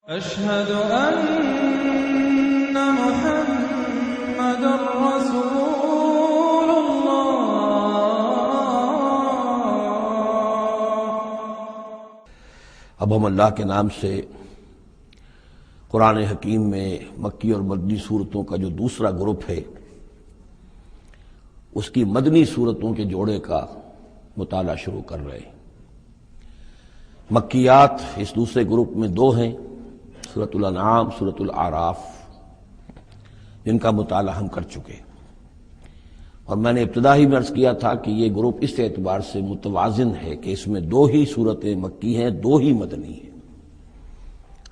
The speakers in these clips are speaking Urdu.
أشهد أن محمد رسول الله۔ اب ہم اللہ کے نام سے قرآن حکیم میں مکی اور مدنی صورتوں کا جو دوسرا گروپ ہے اس کی مدنی صورتوں کے جوڑے کا مطالعہ شروع کر رہے ہیں۔ مکیات اس دوسرے گروپ میں دو ہیں، سورۃ الانعام، سورۃ الاعراف، جن کا مطالعہ ہم کر چکے، اور میں نے ابتدا ہی میں عرض کیا تھا کہ یہ گروپ اس اعتبار سے متوازن ہے کہ اس میں دو ہی سورتیں مکی ہیں، دو ہی مدنی ہیں۔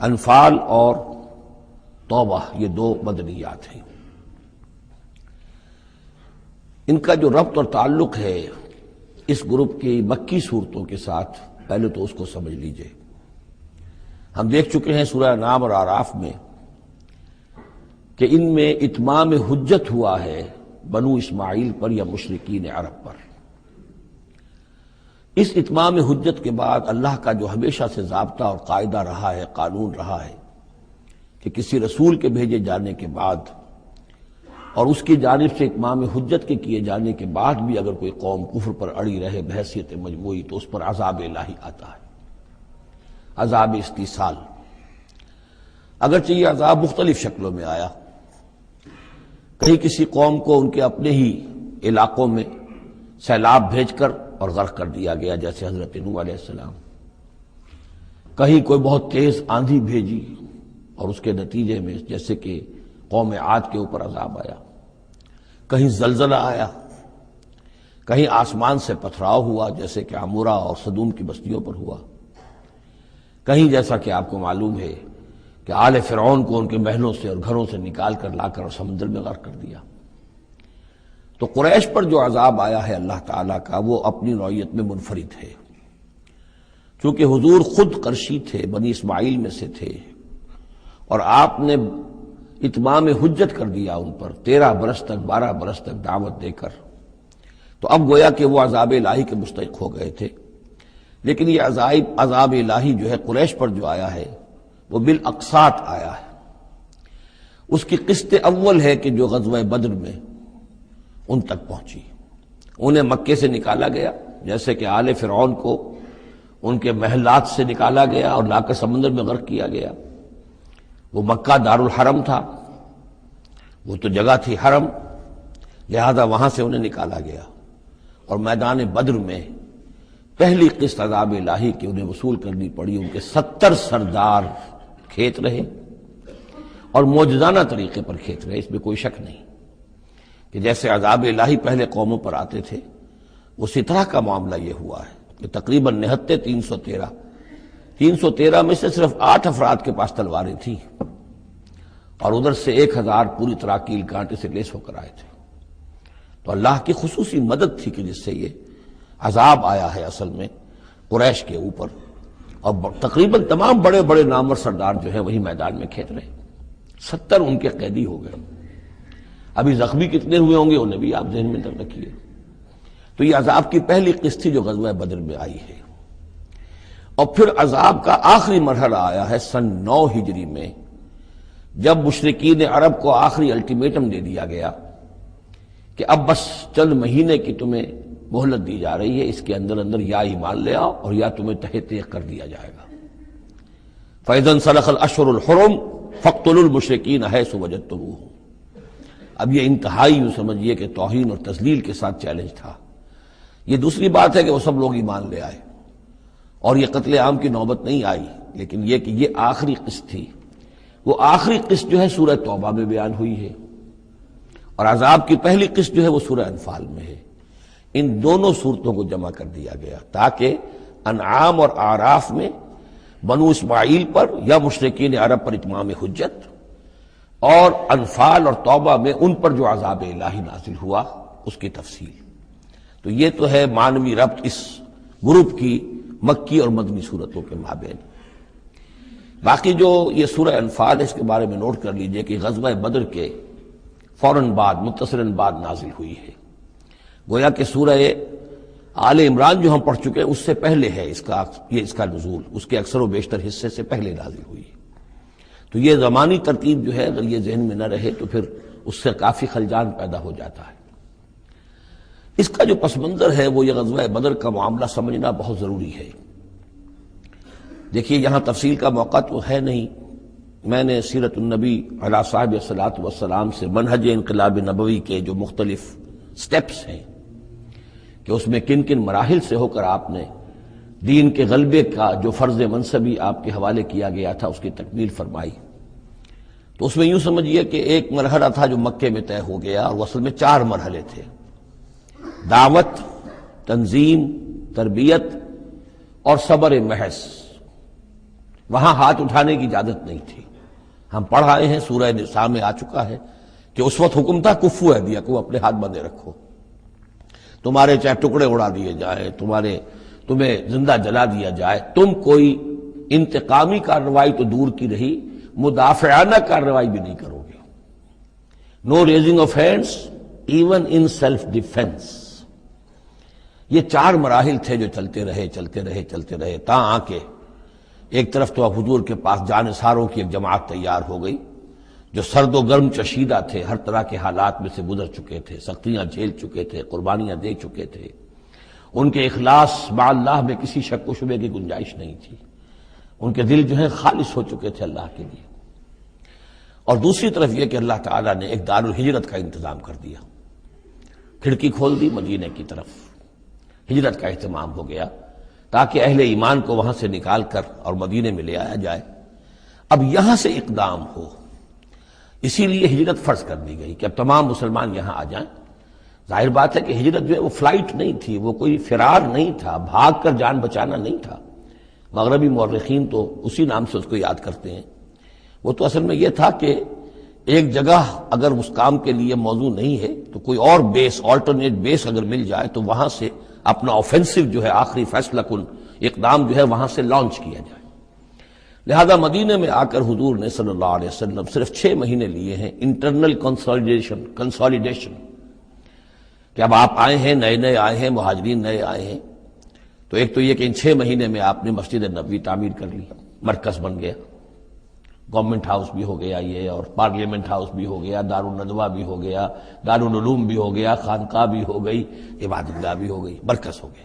انفال اور توبہ یہ دو مدنیات ہیں۔ ان کا جو ربط اور تعلق ہے اس گروپ کی مکی صورتوں کے ساتھ، پہلے تو اس کو سمجھ لیجئے۔ ہم دیکھ چکے ہیں سورہ انعام اور اعراف میں کہ ان میں اتمام حجت ہوا ہے بنو اسماعیل پر یا مشرکین عرب پر۔ اس اتمام حجت کے بعد اللہ کا جو ہمیشہ سے ضابطہ اور قاعدہ رہا ہے، قانون رہا ہے کہ کسی رسول کے بھیجے جانے کے بعد اور اس کی جانب سے اتمام حجت کے کیے جانے کے بعد بھی اگر کوئی قوم کفر پر اڑی رہے بحیثیت مجموعی تو اس پر عذاب الہی آتا ہے، عذاب استیصال۔ اگرچہ یہ عذاب مختلف شکلوں میں آیا، کہیں کسی قوم کو ان کے اپنے ہی علاقوں میں سیلاب بھیج کر اور غرق کر دیا گیا جیسے حضرت نوح علیہ السلام، کہیں کوئی بہت تیز آندھی بھیجی اور اس کے نتیجے میں جیسے کہ قوم عاد کے اوپر عذاب آیا، کہیں زلزلہ آیا، کہیں آسمان سے پتھراؤ ہوا جیسے کہ عمورہ اور صدوم کی بستیوں پر ہوا، کہیں جیسا کہ آپ کو معلوم ہے کہ آل فرعون کو ان کے محلوں سے اور گھروں سے نکال کر لا کر سمندر میں غرق کر دیا۔ تو قریش پر جو عذاب آیا ہے اللہ تعالیٰ کا وہ اپنی نوعیت میں منفرد ہے، چونکہ حضور خود قرشی تھے، بنی اسماعیل میں سے تھے، اور آپ نے اتمام حجت کر دیا ان پر 13 برس تک 12 برس تک دعوت دے کر، تو اب گویا کہ وہ عذاب الہی کے مستحق ہو گئے تھے۔ لیکن یہ عذاب الہی جو ہے قریش پر جو آیا ہے وہ بالاقساط آیا ہے۔ اس کی قسط اول ہے کہ جو غزوہ بدر میں ان تک پہنچی، انہیں مکے سے نکالا گیا جیسے کہ آل فرعون کو ان کے محلات سے نکالا گیا اور لا کر سمندر میں غرق کیا گیا۔ وہ مکہ دار الحرم تھا، وہ تو جگہ تھی حرم، لہذا وہاں سے انہیں نکالا گیا، اور میدان بدر میں پہلی قسط عذاب الہی کی انہیں وصول کرنی پڑی۔ ان کے 70 سردار کھیت رہے اور معجزانہ طریقے پر کھیت رہے، اس میں کوئی شک نہیں کہ جیسے عذاب الہی پہلے قوموں پر آتے تھے اسی طرح کا معاملہ یہ ہوا ہے کہ تقریباً نہتے 313 میں سے صرف 8 افراد کے پاس تلواریں تھیں، اور ادھر سے 1000 پوری طرح کیل کانٹے سے لیس ہو کر آئے تھے۔ تو اللہ کی خصوصی مدد تھی کہ جس سے یہ عذاب آیا ہے اصل میں قریش کے اوپر، اور تقریباً تمام بڑے بڑے نامور سردار جو ہیں وہی میدان میں کھیت رہے، 70 ان کے قیدی ہو گئے۔ ابھی زخمی کتنے ہوئے ہوں گے انہیں بھی آپ ذہن میں رکھیے۔ تو یہ عذاب کی پہلی قسط تھی جو غزوہ بدر میں آئی ہے، اور پھر عذاب کا آخری مرحلہ آیا ہے سن 9 ہجری میں، جب مشرکین عرب کو آخری الٹیمیٹم دے دیا گیا کہ اب بس چند مہینے کی تمہیں مہلت دی جا رہی ہے، اس کے اندر اندر یا ایمان لے آؤ اور یا تمہیں تہہ تیغ کر دیا جائے گا۔ فَإِذَا انْسَلَخَ الْأَشْهُرُ الْحُرُمُ فَاقْتُلُوا الْمُشْرِكِينَ حَيْثُ وَجَدتُّمُوهُمْ۔ اب یہ انتہائی یوں سمجھیے کہ توہین اور تذلیل کے ساتھ چیلنج تھا۔ یہ دوسری بات ہے کہ وہ سب لوگ ایمان لے آئے اور یہ قتل عام کی نوبت نہیں آئی، لیکن یہ کہ یہ آخری قسط تھی۔ وہ آخری قسط جو ہے سورہ توبہ میں بیان ہوئی ہے، اور عذاب کی پہلی قسط جو ہے وہ سورہ انفال میں ہے۔ ان دونوں صورتوں کو جمع کر دیا گیا تاکہ انعام اور اعراف میں بنو اسماعیل پر یا مشرکین عرب پر اتمام حجت، اور انفال اور توبہ میں ان پر جو عذاب الہی نازل ہوا اس کی تفصیل۔ تو یہ تو ہے معنوی ربط اس گروپ کی مکی اور مدنی صورتوں کے مابین۔ باقی جو یہ سورہ انفال ہے اس کے بارے میں نوٹ کر لیجئے کہ غزوہ بدر کے فوراً بعد متصلاً بعد نازل ہوئی ہے، گویا کہ سورہ آل عمران جو ہم پڑھ چکے ہیں اس سے پہلے ہے اس کا نزول، اس کے اکثر و بیشتر حصے سے پہلے نازل ہوئی۔ تو یہ زمانی ترتیب جو ہے اگر یہ ذہن میں نہ رہے تو پھر اس سے کافی خلجان پیدا ہو جاتا ہے۔ اس کا جو پس منظر ہے وہ یہ غزوہ بدر کا معاملہ سمجھنا بہت ضروری ہے۔ دیکھیے یہاں تفصیل کا موقع تو ہے نہیں، میں نے سیرت النبی علیہ صاحب الصلاۃ والسلام سے منہج انقلاب نبوی کے جو مختلف سٹیپس ہیں کہ اس میں کن کن مراحل سے ہو کر آپ نے دین کے غلبے کا جو فرض منصبی آپ کے حوالے کیا گیا تھا اس کی تکمیل فرمائی۔ تو اس میں یوں سمجھیے کہ ایک مرحلہ تھا جو مکے میں طے ہو گیا، اور اصل میں 4 مرحلے تھے: دعوت، تنظیم، تربیت اور صبر محض۔ وہاں ہاتھ اٹھانے کی اجازت نہیں تھی۔ ہم پڑھ آئے ہیں، سورہ نساء میں آ چکا ہے کہ اس وقت حکم تھا کفو ایدیکم، اپنے ہاتھ بندھے رکھو، تمہارے چاہے ٹکڑے اڑا دیے جائیں، تمہیں زندہ جلا دیا جائے، تم کوئی انتقامی کارروائی تو دور کی رہی، مدافعانہ کارروائی بھی نہیں کرو گے۔ No raising of hands even in self defence. یہ 4 مراحل تھے جو چلتے رہے تا آ کے ایک طرف تو حضور کے پاس جانثاروں کی ایک جماعت تیار ہو گئی جو سرد و گرم چشیدہ تھے، ہر طرح کے حالات میں سے گزر چکے تھے، سختیاں جھیل چکے تھے، قربانیاں دے چکے تھے، ان کے اخلاص مع اللہ میں کسی شک و شبے کی گنجائش نہیں تھی، ان کے دل جو ہیں خالص ہو چکے تھے اللہ کے لیے۔ اور دوسری طرف یہ کہ اللہ تعالیٰ نے ایک دارالہجرت کا انتظام کر دیا، کھڑکی کھول دی مدینے کی طرف، ہجرت کا اہتمام ہو گیا تاکہ اہل ایمان کو وہاں سے نکال کر اور مدینے میں لے آیا جائے۔ اب یہاں سے اقدام ہو، اسی لیے ہجرت فرض کر دی گئی کہ اب تمام مسلمان یہاں آ جائیں۔ ظاہر بات ہے کہ ہجرت جو ہے وہ فلائٹ نہیں تھی، وہ کوئی فرار نہیں تھا، بھاگ کر جان بچانا نہیں تھا۔ مغربی مورخین تو اسی نام سے اس کو یاد کرتے ہیں۔ وہ تو اصل میں یہ تھا کہ ایک جگہ اگر اس کام کے لیے موضوع نہیں ہے تو کوئی اور بیس، آلٹرنیٹ بیس اگر مل جائے تو وہاں سے اپنا آفینسو جو ہے، آخری فیصلہ کن اقدام جو ہے وہاں سے لانچ کیا جائے۔ لہذا مدینے میں آ کر حضور نے صلی اللہ علیہ وسلم صرف 6 مہینے لیے ہیں انٹرنل کنسالیڈیشن، کہ اب آپ آئے ہیں، نئے آئے ہیں، مہاجرین نئے آئے ہیں، تو ایک تو یہ کہ ان 6 مہینے میں آپ نے مسجد نبوی تعمیر کر لی، مرکز بن گیا، گورنمنٹ ہاؤس بھی ہو گیا یہ، اور پارلیمنٹ ہاؤس بھی ہو گیا، دارالندوہ بھی ہو گیا، دارالعلوم بھی ہو گیا، خانقاہ بھی ہو گئی، عبادت گاہ بھی ہو گئی، مرکز ہو گیا۔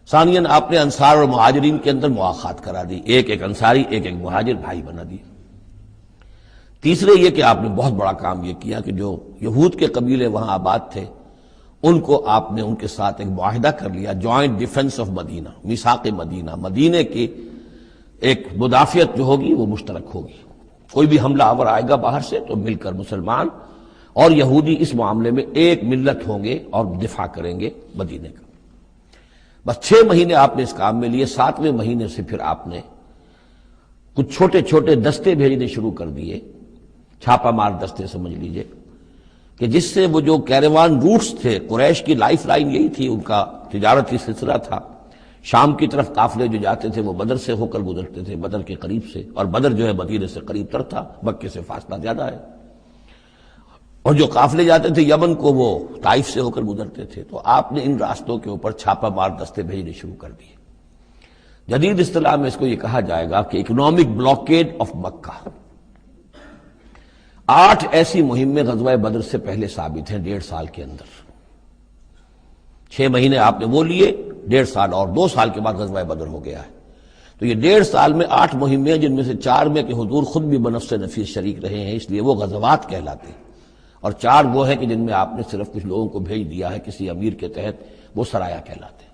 ثانیاً آپ نے انصار اور مہاجرین کے اندر مواخات کرا دی، ایک انصاری ایک مہاجر بھائی بنا دیے۔ تیسرے یہ کہ آپ نے بہت بڑا کام یہ کیا کہ جو یہود کے قبیلے وہاں آباد تھے ان کو آپ نے ان کے ساتھ ایک معاہدہ کر لیا، جوائنٹ ڈیفنس آف مدینہ، میثاق مدینہ، مدینے کی ایک مدافعت جو ہوگی وہ مشترک ہوگی، کوئی بھی حملہ آور آئے گا باہر سے تو مل کر مسلمان اور یہودی اس معاملے میں ایک ملت ہوں گے اور دفاع کریں گے مدینے کا۔ بس 6 مہینے آپ نے اس کام میں لیے، 7ویں مہینے سے پھر آپ نے کچھ چھوٹے چھوٹے دستے بھیجنے شروع کر دیے، چھاپا مار دستے سمجھ لیجئے، کہ جس سے وہ جو کیروان روٹس تھے، قریش کی لائف لائن یہی تھی، ان کا تجارتی سلسلہ تھا، شام کی طرف قافلے جو جاتے تھے وہ بدر سے ہو کر گزرتے تھے، بدر کے قریب سے، اور بدر جو ہے مدینے سے قریب تر تھا، مکے سے فاصلہ زیادہ ہے، اور جو قافلے جاتے تھے یمن کو وہ طائف سے ہو کر گزرتے تھے۔ تو آپ نے ان راستوں کے اوپر چھاپا مار دستے بھیجنے شروع کر دیے۔ جدید اصطلاح میں اس کو یہ کہا جائے گا کہ اکنامک بلاکیڈ آف مکہ۔ 8 ایسی مہمیں غزوہ بدر سے پہلے ثابت ہیں 1.5 سال کے اندر۔ 6 مہینے آپ نے وہ لیے، 1.5 سال اور 2 سال کے بعد غزوہ بدر ہو گیا ہے۔ تو یہ 1.5 سال میں 8 مہمیں، جن میں سے 4 میں کہ حضور خود بھی بنفس نفیس شریک رہے ہیں، اس لیے وہ غزوات کہلاتے ہیں، اور 4 وہ ہیں کہ جن میں آپ نے صرف کچھ لوگوں کو بھیج دیا ہے کسی امیر کے تحت، وہ سرایا کہلاتے ہیں۔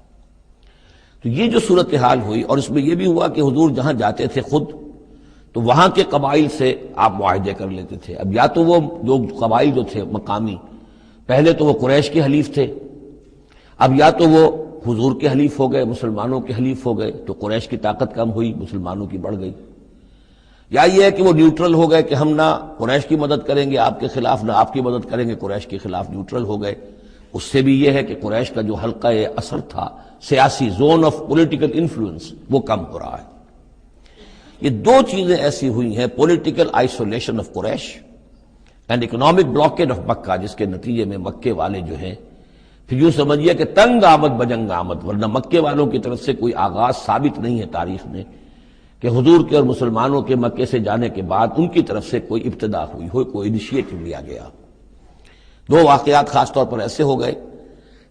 تو یہ جو صورتحال ہوئی، اور اس میں یہ بھی ہوا کہ حضور جہاں جاتے تھے خود تو وہاں کے قبائل سے آپ معاہدے کر لیتے تھے۔ اب یا تو وہ جو قبائل جو تھے مقامی، پہلے تو وہ قریش کے حلیف تھے، اب یا تو وہ حضور کے حلیف ہو گئے، مسلمانوں کے حلیف ہو گئے، تو قریش کی طاقت کم ہوئی، مسلمانوں کی بڑھ گئی، یا یہ ہے کہ وہ نیوٹرل ہو گئے کہ ہم نہ قریش کی مدد کریں گے آپ کے خلاف، نہ آپ کی مدد کریں گے قریش کے خلاف، نیوٹرل ہو گئے۔ اس سے بھی یہ ہے کہ قریش کا جو حلقہ اثر تھا، سیاسی زون آف پولیٹیکل انفلوئنس، وہ کم ہو رہا ہے۔ یہ 2 چیزیں ایسی ہوئی ہیں، political isolation of Quraysh and economic blockade of Mecca, جس کے نتیجے میں مکے والے جو ہیں پھر یوں سمجھیے کہ تنگ آمد بجنگ آمد، ورنہ مکے والوں کی طرف سے کوئی آغاز ثابت نہیں ہے تاریخ میں کہ حضور کے اور مسلمانوں کے مکے سے جانے کے بعد ان کی طرف سے کوئی ابتدا ہوئی ہو، کوئی انیشیٹو لیا گیا۔ دو واقعات خاص طور پر ایسے ہو گئے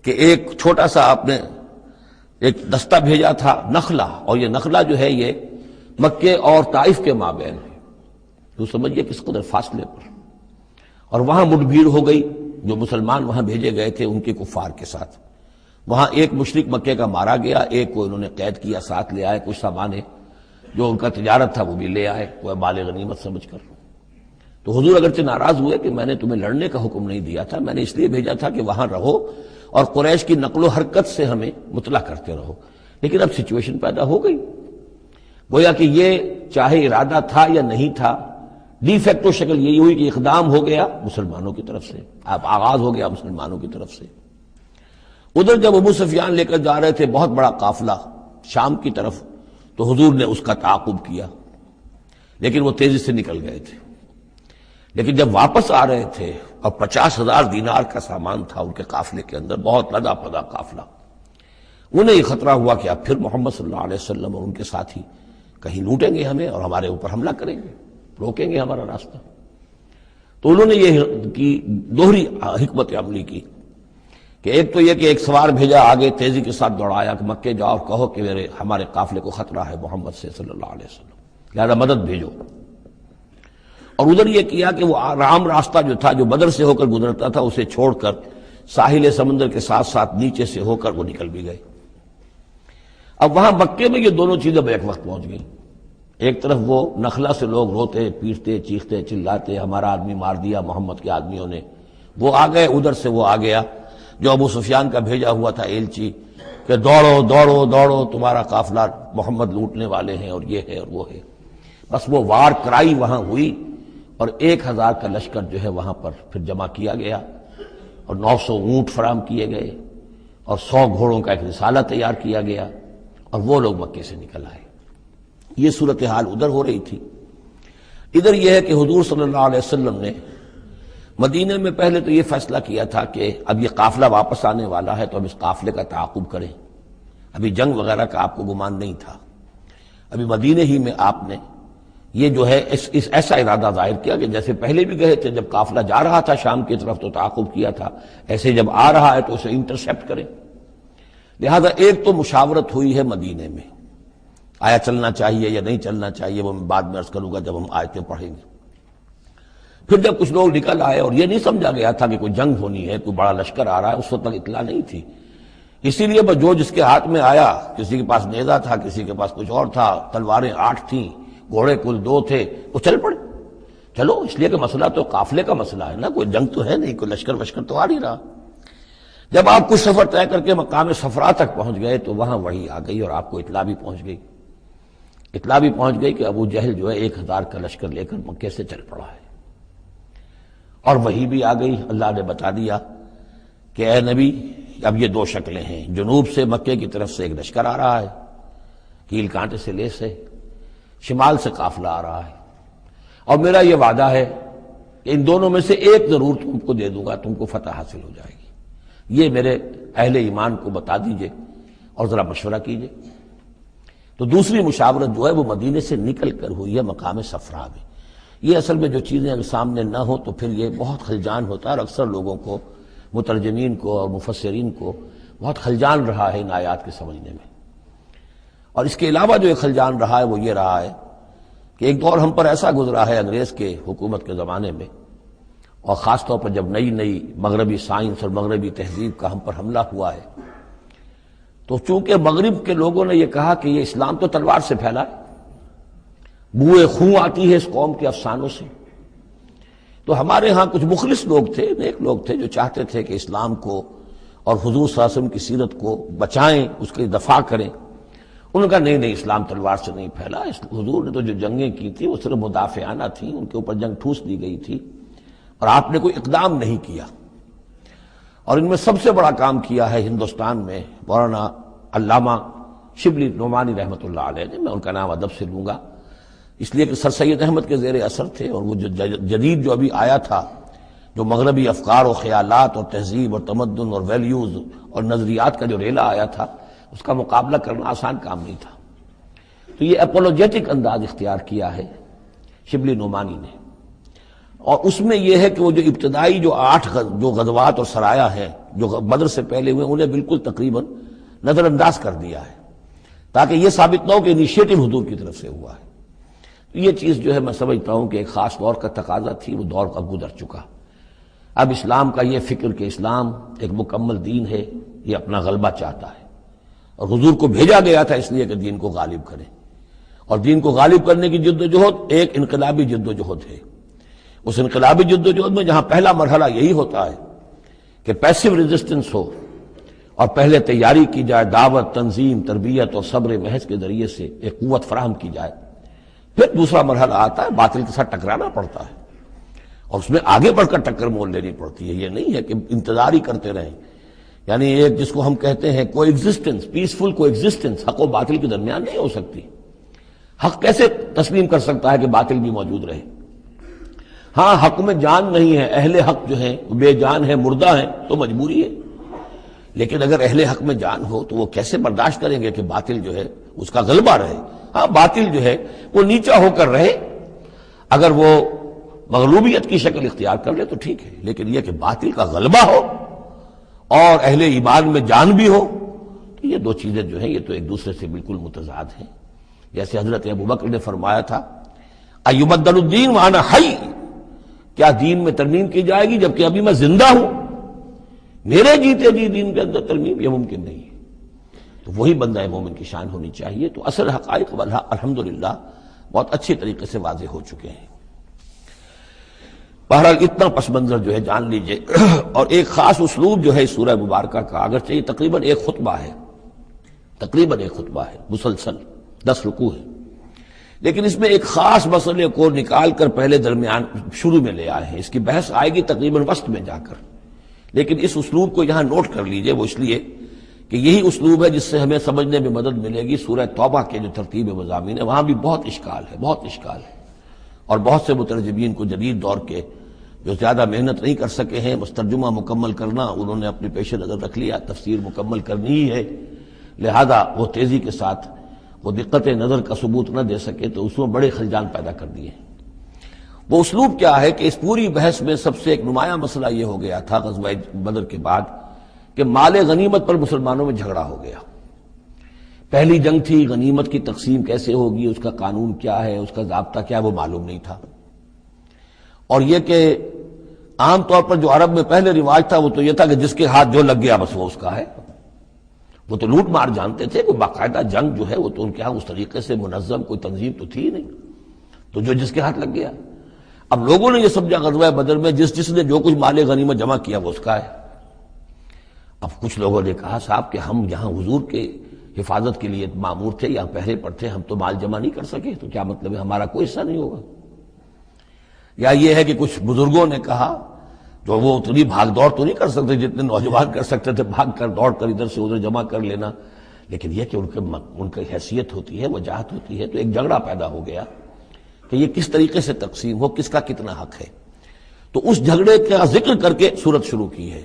کہ ایک چھوٹا سا آپ نے ایک دستہ بھیجا تھا نخلا، اور یہ نخلا جو ہے یہ مکے اور طائف کے مابین ہے، تو سمجھیے کس قدر فاصلے پر، اور وہاں مٹ بھیڑ ہو گئی۔ جو مسلمان وہاں بھیجے گئے تھے ان کے کفار کے ساتھ، وہاں ایک مشرک مکے کا مارا گیا، ایک کو انہوں نے قید کیا، ساتھ لے آئے، کچھ سامان جو ان کا تجارت تھا وہ بھی لے آئے، وہ مال غنیمت سمجھ کر۔ تو حضور اگرچہ ناراض ہوئے کہ میں نے تمہیں لڑنے کا حکم نہیں دیا تھا، میں نے اس لیے بھیجا تھا کہ وہاں رہو اور قریش کی نقل و حرکت سے ہمیں مطلع کرتے رہو، لیکن اب سچویشن پیدا ہو گئی، گویا کہ یہ چاہے ارادہ تھا یا نہیں تھا، ڈی فیکٹو شکل یہی ہوئی کہ اقدام ہو گیا مسلمانوں کی طرف سے، اب آغاز ہو گیا مسلمانوں کی طرف سے۔ ادھر جب ابو سفیان لے کر جا رہے تھے بہت بڑا قافلہ شام کی طرف، تو حضور نے اس کا تعاقب کیا، لیکن وہ تیزی سے نکل گئے تھے۔ لیکن جب واپس آ رہے تھے اور 50,000 دینار کا سامان تھا ان کے قافلے کے اندر، بہت لدا پدا قافلہ، انہیں یہ خطرہ ہوا کہ اب پھر محمد صلی اللہ علیہ وسلم اور ان کے ساتھی کہیں لوٹیں گے ہمیں اور ہمارے اوپر حملہ کریں گے، روکیں گے ہمارا راستہ۔ تو انہوں نے یہ کی دوہری حکمت عملی کی کہ ایک تو یہ کہ ایک سوار بھیجا آگے تیزی کے ساتھ دوڑایا کہ مکے جاؤ اور کہو کہ ہمارے قافلے کو خطرہ ہے محمد سے صلی اللہ علیہ وسلم، لہذا مدد بھیجو۔ اور ادھر یہ کیا کہ وہ عام راستہ جو تھا جو بدر سے ہو کر گزرتا تھا اسے چھوڑ کر ساحل سمندر کے ساتھ ساتھ نیچے سے ہو کر وہ نکل بھی گئے۔ اب وہاں مکے میں یہ دونوں چیزیں بیک وقت پہنچ گئیں، ایک طرف وہ نخلا سے لوگ روتے پیٹتے چیختے چلاتے ہمارا آدمی مار دیا محمد کے آدمیوں نے، وہ آ گئے، ادھر سے وہ آ گیا جو ابو سفیان کا بھیجا ہوا تھا ایلچی کہ دوڑو دوڑو دوڑو تمہارا قافلہ محمد لوٹنے والے ہیں اور یہ ہے اور وہ ہے۔ بس وہ وار کرائی وہاں ہوئی اور 1,000 کا لشکر جو ہے وہاں پر پھر جمع کیا گیا اور 900 اونٹ فراہم کیے گئے اور 100 گھوڑوں کا ایک رسالہ تیار کیا گیا اور وہ لوگ مکے سے نکل آئے۔ یہ صورتحال ادھر ہو رہی تھی۔ ادھر یہ ہے کہ حضور صلی اللہ علیہ وسلم نے مدینے میں پہلے تو یہ فیصلہ کیا تھا کہ اب یہ قافلہ واپس آنے والا ہے تو اب اس قافلے کا تعاقب کریں، ابھی جنگ وغیرہ کا آپ کو گمان نہیں تھا، ابھی مدینے ہی میں آپ نے یہ جو ہے اس ایسا ارادہ ظاہر کیا کہ جیسے پہلے بھی گئے تھے، جب قافلہ جا رہا تھا شام کی طرف تو تعاقب کیا تھا، ایسے جب آ رہا ہے تو اسے انٹرسیپٹ کریں۔ لہذا ایک تو مشاورت ہوئی ہے مدینے میں، آیا چلنا چاہیے یا نہیں چلنا چاہیے وہ میں بعد میں عرض کروں گا جب ہم آیتیں پڑھیں گے۔ پھر جب کچھ لوگ نکل آئے اور یہ نہیں سمجھا گیا تھا کہ کوئی جنگ ہونی ہے، کوئی بڑا لشکر آ رہا ہے، اس وقت تک اطلاع نہیں تھی، اسی لیے بس جو جس کے ہاتھ میں آیا، کسی کے پاس نیزہ تھا، کسی کے پاس کچھ اور تھا، تلواریں 8 تھیں، گھوڑے کل 2 تھے، وہ چل پڑے۔ چلو اس لیے کہ مسئلہ تو قافلے کا مسئلہ ہے نا، کوئی جنگ تو ہے نہیں، کوئی لشکر وشکر تو آ نہیں رہا۔ جب آپ کچھ سفر طے کر کے مقام صفرا تک پہنچ گئے تو وہاں وحی آ گئی اور آپ کو اطلاع بھی پہنچ گئی، اطلاع بھی پہنچ گئی کہ ابو جہل جو ہے 1,000 کا لشکر لے کر مکے سے چل پڑا ہے، اور وحی بھی آ گئی، اللہ نے بتا دیا کہ اے نبی اب یہ 2 شکلیں ہیں، جنوب سے مکے کی طرف سے ایک لشکر آ رہا ہے، کیل کانٹے سے لیس ہے، شمال سے قافلہ آ رہا ہے، اور میرا یہ وعدہ ہے کہ ان دونوں میں سے ایک ضرور تم کو دے دوں گا، تم کو فتح حاصل ہو جائے گی، یہ میرے اہل ایمان کو بتا دیجئے اور ذرا مشورہ کیجئے۔ تو دوسری مشاورت جو ہے وہ مدینے سے نکل کر ہوئی ہے مقام صفرا میں۔ یہ اصل میں جو چیزیں اگر سامنے نہ ہوں تو پھر یہ بہت خلجان ہوتا ہے، اور اکثر لوگوں کو، مترجمین کو اور مفسرین کو بہت خلجان رہا ہے ان آیات کے سمجھنے میں۔ اور اس کے علاوہ جو ایک خلجان رہا ہے وہ یہ رہا ہے کہ ایک دور ہم پر ایسا گزرا ہے انگریز کے حکومت کے زمانے میں، اور خاص طور پر جب نئی نئی مغربی سائنس اور مغربی تہذیب کا ہم پر حملہ ہوا ہے، تو چونکہ مغرب کے لوگوں نے یہ کہا کہ یہ اسلام تو تلوار سے پھیلا ہے، بوئے خون آتی ہے اس قوم کے افسانوں سے، تو ہمارے ہاں کچھ مخلص لوگ تھے، نیک لوگ تھے جو چاہتے تھے کہ اسلام کو اور حضور صلی اللہ علیہ وسلم کی سیرت کو بچائیں، اس کی دفاع کریں۔ انہوں نے کہا نہیں اسلام تلوار سے نہیں پھیلا، حضور نے تو جو جنگیں کی تھی وہ صرف مدافعانہ تھیں، ان کے اوپر جنگ ٹھوس دی گئی تھی اور آپ نے کوئی اقدام نہیں کیا۔ اور ان میں سب سے بڑا کام کیا ہے ہندوستان میں مولانا علامہ شبلی نعمانی رحمۃ اللہ علیہ نے، میں ان کا نام ادب سے لوں گا اس لیے کہ سر سید احمد کے زیر اثر تھے، اور وہ جو جدید جو ابھی آیا تھا، جو مغربی افکار و خیالات اور تہذیب اور تمدن اور ویلیوز اور نظریات کا جو ریلا آیا تھا، اس کا مقابلہ کرنا آسان کام نہیں تھا۔ تو یہ اپولوجیٹک انداز اختیار کیا ہے شبلی نعمانی نے، اور اس میں یہ ہے کہ وہ جو ابتدائی جو 8 جو غزوات اور سرایا ہیں جو بدر سے پہلے ہوئے انہیں بالکل تقریباً نظر انداز کر دیا ہے، تاکہ یہ ثابت نہ ہو کہ انیشیٹو حضور کی طرف سے ہوا ہے۔ تو یہ چیز جو ہے میں سمجھتا ہوں کہ ایک خاص دور کا تقاضا تھی، وہ دور اب گزر چکا۔ اب اسلام کا یہ فکر کہ اسلام ایک مکمل دین ہے، یہ اپنا غلبہ چاہتا ہے، اور حضور کو بھیجا گیا تھا اس لیے کہ دین کو غالب کرے، اور دین کو غالب کرنے کی جد و جہد ایک انقلابی جد و جہد ہے۔ اس انقلابی جد و جہد میں جہاں پہلا مرحلہ یہی ہوتا ہے کہ پیسو ریزسٹنس ہو، اور پہلے تیاری کی جائے، دعوت، تنظیم، تربیت اور صبر محض کے ذریعے سے ایک قوت فراہم کی جائے، پھر دوسرا مرحلہ آتا ہے باطل کے ساتھ ٹکرانا پڑتا ہے، اور اس میں آگے بڑھ کر ٹکر مول لینی پڑتی ہے۔ یہ نہیں ہے کہ انتظار ہی کرتے رہیں، یعنی ایک جس کو ہم کہتے ہیں کو ایگزسٹنس، پیسفل کو ایگزسٹنس، حق و باطل کے درمیان نہیں ہو سکتی۔ حق کیسے تسلیم کر سکتا ہے کہ باطل بھی موجود رہے؟ ہاں، حق میں جان نہیں ہے، اہل حق جو ہیں بے جان ہیں، مردہ ہیں، تو مجبوری ہے، لیکن اگر اہل حق میں جان ہو تو وہ کیسے برداشت کریں گے کہ باطل جو ہے اس کا غلبہ رہے؟ ہاں، باطل جو ہے وہ نیچا ہو کر رہے، اگر وہ مغلوبیت کی شکل اختیار کر لے تو ٹھیک ہے، لیکن یہ کہ باطل کا غلبہ ہو اور اہل ایمان میں جان بھی ہو، تو یہ دو چیزیں جو ہیں یہ تو ایک دوسرے سے بالکل متضاد ہیں۔ جیسے حضرت ابوبکر نے فرمایا تھا ایبدل الدین وانا حی، کیا دین میں ترمیم کی جائے گی جبکہ ابھی میں زندہ ہوں؟ میرے جیتے جی دین کے اندر ترمیم یہ ممکن نہیں ہے۔ تو وہی بندہ مومن کی شان ہونی چاہیے۔ تو اصل حقائق الحمدللہ بہت اچھے طریقے سے واضح ہو چکے ہیں۔ بہرحال اتنا پس منظر جو ہے جان لیجئے، اور ایک خاص اسلوب جو ہے اس سورہ مبارکہ کا، اگرچہ یہ تقریباً ایک خطبہ ہے مسلسل 10 رکوع ہے، لیکن اس میں ایک خاص مسئلے کو نکال کر پہلے درمیان شروع میں لے آئے ہیں۔ اس کی بحث آئے گی تقریباً وسط میں جا کر، لیکن اس اسلوب کو یہاں نوٹ کر لیجئے، وہ اس لیے کہ یہی اسلوب ہے جس سے ہمیں سمجھنے میں مدد ملے گی سورہ توبہ کے جو ترتیب مضامین ہے، وہاں بھی بہت اشکال ہے، اور بہت سے مترجمین کو جدید دور کے جو زیادہ محنت نہیں کر سکے ہیں مسترجمہ مکمل کرنا، انہوں نے اپنے پیش نظر رکھ لیا تفسیر مکمل کرنی ہی ہے، لہذا وہ تیزی کے ساتھ وہ دقت نظر کا ثبوت نہ دے سکے تو اس میں بڑے خلجان پیدا کر دیے۔ وہ اسلوب کیا ہے کہ اس پوری بحث میں سب سے ایک نمایاں مسئلہ یہ ہو گیا تھا غزوہ بدر کے بعد کہ مال غنیمت پر مسلمانوں میں جھگڑا ہو گیا۔ پہلی جنگ تھی، غنیمت کی تقسیم کیسے ہوگی، اس کا قانون کیا ہے، اس کا ضابطہ کیا ہے، وہ معلوم نہیں تھا۔ اور یہ کہ عام طور پر جو عرب میں پہلے رواج تھا وہ تو یہ تھا کہ جس کے ہاتھ جو لگ گیا بس وہ اس کا ہے، وہ تو لوٹ مار جانتے تھے، کوئی باقاعدہ جنگ جو ہے وہ تو ان کے ہاں اس طریقے سے منظم کوئی تنظیم تو تھی نہیں، تو جو جس کے ہاتھ لگ گیا۔ اب لوگوں نے یہ سمجھا غزوہ بدر میں جس نے جو کچھ مال غنیمت جمع کیا وہ اس کا ہے۔ اب کچھ لوگوں نے کہا صاحب کہ ہم یہاں حضور کے حفاظت کے لیے مامور تھے، یہاں پہرے پر تھے، ہم تو مال جمع نہیں کر سکے، تو کیا مطلب ہے ہمارا کوئی حصہ نہیں ہوگا؟ یا یہ ہے کہ کچھ بزرگوں نے کہا جو وہ اتنی بھاگ دوڑ تو نہیں کر سکتے جتنے نوجوان کر سکتے تھے، بھاگ کر دوڑ کر ادھر سے ادھر جمع کر لینا، لیکن یہ کہ ان کی حیثیت ہوتی ہے، وجاہت ہوتی ہے، تو ایک جھگڑا پیدا ہو گیا کہ یہ کس طریقے سے تقسیم ہو، کس کا کتنا حق ہے۔ تو اس جھگڑے کا ذکر کر کے سورت شروع کی ہے،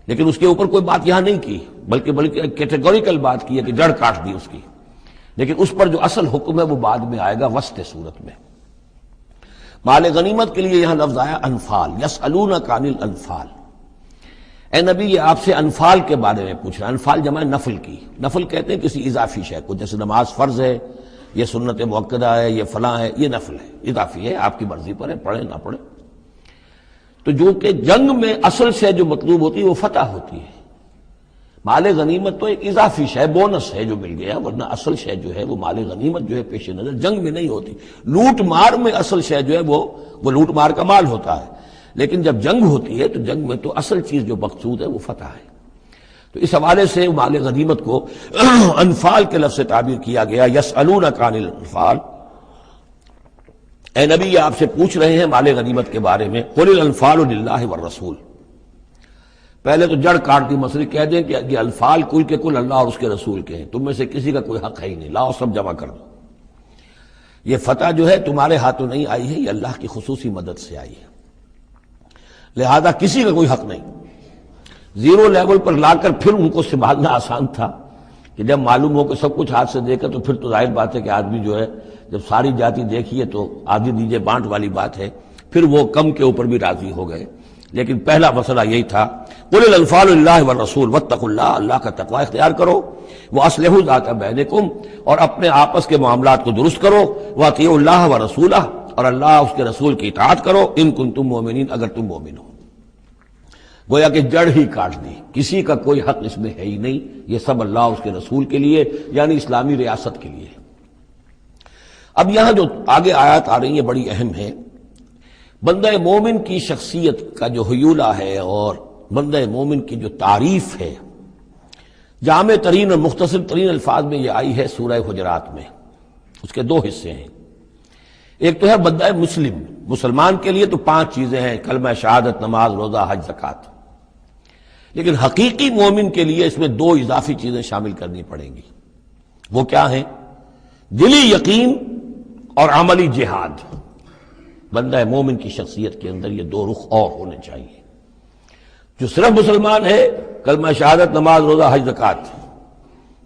لیکن اس کے اوپر کوئی بات یہاں نہیں کی، بلکہ کیٹیگوریکل بات کی ہے کہ جڑ کاٹ دی اس کی، لیکن اس پر جو اصل حکم ہے وہ بعد میں آئے گا وسط سورت میں۔ مال غنیمت کے لیے یہاں لفظ آیا انفال، یسألونک عن الانفال، اے نبی یہ آپ سے انفال کے بارے میں پوچھ رہا ہے۔ انفال جمع نفل کی، نفل کہتے ہیں کسی اضافی شے کو، جیسے نماز فرض ہے، یہ سنت مؤکدہ ہے، یہ فلاں ہے، یہ نفل ہے، اضافی ہے، آپ کی مرضی پر ہے، پڑھیں نہ پڑھیں۔ تو جو کہ جنگ میں اصل شے جو مطلوب ہوتی ہے وہ فتح ہوتی ہے، مال غنیمت تو ایک اضافی شے، بونس ہے جو مل گیا، ورنہ اصل شے جو ہے وہ مال غنیمت جو ہے پیش نظر جنگ میں نہیں ہوتی۔ لوٹ مار میں اصل شے جو ہے وہ لوٹ مار کا مال ہوتا ہے، لیکن جب جنگ ہوتی ہے تو جنگ میں تو اصل چیز جو مقصود ہے وہ فتح ہے۔ تو اس حوالے سے مال غنیمت کو انفال کے لفظ سے تعبیر کیا گیا، یسألونک عن الانفال، اے نبی یہ آپ سے پوچھ رہے ہیں مال غنیمت کے بارے میں، قل الانفال للہ والرسول۔ پہلے تو جڑ کاٹ دی مسئلے، کہہ دیں کہ یہ انفال کل کے کل اللہ اور اس کے رسول کے ہیں، تم میں سے کسی کا کوئی حق ہے ہی نہیں، لاؤ سب جمع کر دو۔ یہ فتح جو ہے تمہارے ہاتھوں نہیں آئی ہے، یہ اللہ کی خصوصی مدد سے آئی ہے، لہذا کسی کا کوئی حق نہیں۔ زیرو لیول پر لا کر پھر ان کو سنبھالنا آسان تھا، کہ جب معلوم ہو کہ سب کچھ ہاتھ سے دیکھے تو پھر تو ظاہر بات ہے کہ آدمی جو ہے جب ساری جاتی دیکھیے تو آدھی دیجیے بانٹ والی بات ہے، پھر وہ کم کے اوپر بھی راضی ہو گئے۔ لیکن پہلا مسئلہ یہی تھا، قل الانفال للہ والرسول واتقوا اللہ، اللہ کا تقوی اختیار کرو، واصلحوا ذات بینکم، اور اپنے آپس کے معاملات کو درست کرو، واطیعوا اللہ ورسولہ، اور اللہ اس کے رسول کی اطاعت کرو، ان کنتم مؤمنین، اگر تم مومن ہو۔ گویا کہ جڑ ہی کاٹ دی، کسی کا کوئی حق اس میں ہے ہی نہیں، یہ سب اللہ اس کے رسول کے لیے یعنی اسلامی ریاست کے لیے۔ اب یہاں جو آگے آیات آ رہی ہیں بڑی اہم ہے۔ بندہ مومن کی شخصیت کا جو حیولہ ہے اور بندہ مومن کی جو تعریف ہے، جامع ترین اور مختصر ترین الفاظ میں یہ آئی ہے سورہ حجرات میں۔ اس کے دو حصے ہیں، ایک تو ہے بندہ مسلم، مسلمان کے لیے تو 5 چیزیں ہیں، کلمہ شہادت، نماز، روزہ، حج، زکوٰۃ۔ لیکن حقیقی مومن کے لیے اس میں 2 اضافی چیزیں شامل کرنی پڑیں گی۔ وہ کیا ہیں؟ دلی یقین اور عملی جہاد۔ بندہ مومن کی شخصیت کے اندر یہ 2 رخ اور ہونے چاہیے۔ جو صرف مسلمان ہے، کلمہ شہادت، نماز، روزہ، حج، زکوٰۃ،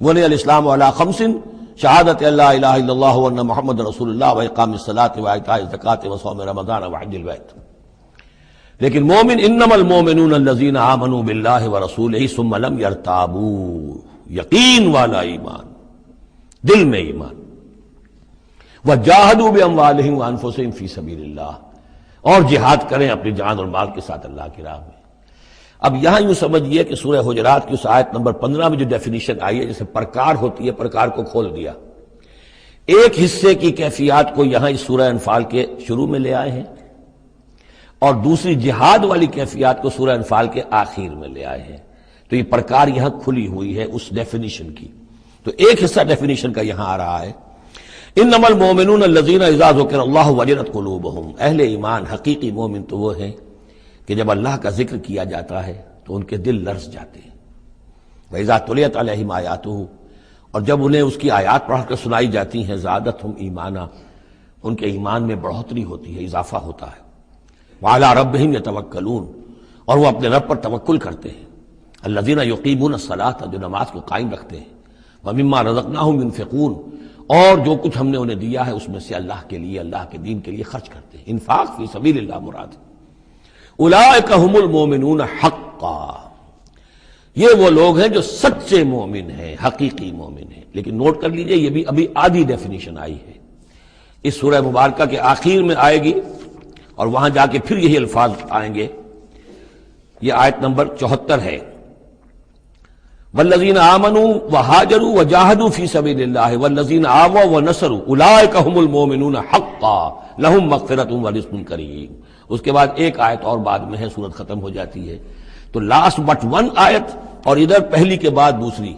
بنی الاسلام علی 5، شہادت اللہ الہ الا اللہ وان محمد رسول اللہ واقام الصلاۃ وایتاء الزکوٰۃ وصوم رمضان وحج البیت۔ لیکن مومن انما المؤمنون الذین آمنوا باللہ ورسولہ ثم لم یرتابوا، یقین والا ایمان، دل میں ایمان، وجاہدوا باموالہم وانفسہم فی سبیل اللہ، اور جہاد کریں اپنی جان اور مال کے ساتھ اللہ کی راہ میں۔ اب یہاں یوں سمجھیے کہ سورہ حجرات کی اس آیت نمبر 15 میں جو ڈیفینیشن آئی ہے، جیسے پرکار ہوتی ہے، پرکار کو کھول دیا۔ ایک حصے کی کیفیات کو یہاں اس سورہ انفال کے شروع میں لے آئے ہیں، اور دوسری جہاد والی کیفیات کو سورہ انفال کے آخر میں لے آئے ہیں۔ تو یہ پرکار یہاں کھلی ہوئی ہے اس ڈیفینیشن کی۔ تو ایک حصہ ڈیفینیشن کا یہاں آ رہا ہے، انما المؤمنون الذین اذا ذکر اللہ وجلت قلوبہم، اہل ایمان، حقیقی مومن تو وہ ہیں کہ جب اللہ کا ذکر کیا جاتا ہے تو ان کے دل لرز جاتے ہیں۔ وَإِذَا تُلِيَتْ عَلَيْهِمْ آیَاتُهُ، اور جب انہیں اس کی آیات پڑھ کر سنائی جاتی ہیں، زادتہم ایمانا، ان کے ایمان میں بڑھوتری ہوتی ہے، اضافہ ہوتا ہے۔ وَعَلَىٰ رَبِّهِمْ يَتَوَكَّلُونَ، اور وہ اپنے رب پر توکل کرتے ہیں۔ الَّذِينَ يُقِيمُونَ الصَّلَاةَ، جو نماز کو قائم رکھتے ہیں۔ وَمِمَّا رَزَقْنَاهُمْ يُنْفِقُونَ، اور جو کچھ ہم نے انہیں دیا ہے اس میں سے اللہ کے لیے، اللہ کے دین کے لیے خرچ کرتے ہیں۔ انفاق فی سبیل اللہ مراد۔ اولئک ھم المؤمنون حقا، یہ وہ لوگ ہیں جو سچے مومن ہیں، حقیقی مومن ہیں۔ لیکن نوٹ کر لیجئے یہ بھی ابھی آدھی ڈیفینیشن آئی ہے، اس سورہ مبارکہ کے آخر میں آئے گی، اور وہاں جا کے پھر یہی الفاظ آئیں گے۔ یہ آیت نمبر 74 ہے، والذین آمنوا وہاجروا وجاہدوا فی سبیل اللہ والذین آووا ونصروا اولئک ھم المؤمنون حقا لہم مغفرۃ ورزق کریم۔ اس کے بعد ایک آیت اور بعد میں ہے، سورت ختم ہو جاتی ہے۔ تو لاسٹ بٹ 1 آیت اور ادھر پہلی کے بعد دوسری،